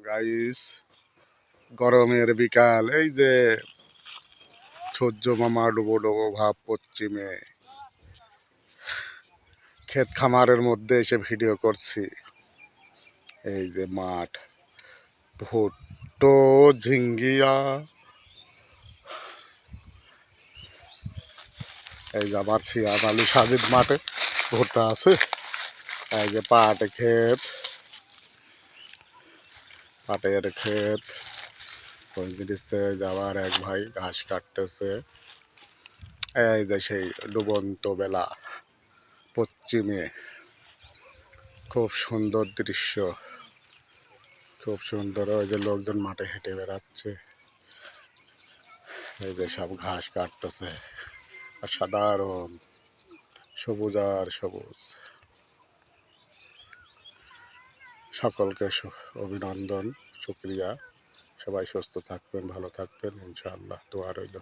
Guys, গরমের বিকাল, এই যে সূর্য মামা ডুবো ডুবো ভাব পশ্চিমে। ক্ষেত খামারের মধ্যে এসে ভিডিও করছি। এই যে মাঠ, ভুট্টো, ঝিঙ্গিয়া, এই যে আমার সিয়াম আলী সাজিদ মাঠে ভুট্টা আছে। এই যে পাটের ক্ষেত, ওই জিনিসে যাওয়ার এক ভাই ঘাস কাটতেছে। এই যে সেই ডুবন্ত বেলা পশ্চিমে, খুব সুন্দর দৃশ্য, খুব সুন্দর। ওই যে লোকজন মাঠে হেঁটে বেড়াচ্ছে, এই যে সব ঘাস কাটতেছে, আর সাধারণ সবুজ আর সবুজ। সকলকে অভিনন্দন, শুক্রিয়া। সবাই সুস্থ থাকবেন, ভালো থাকবেন, ইনশাআল্লাহ দোয়া রইল।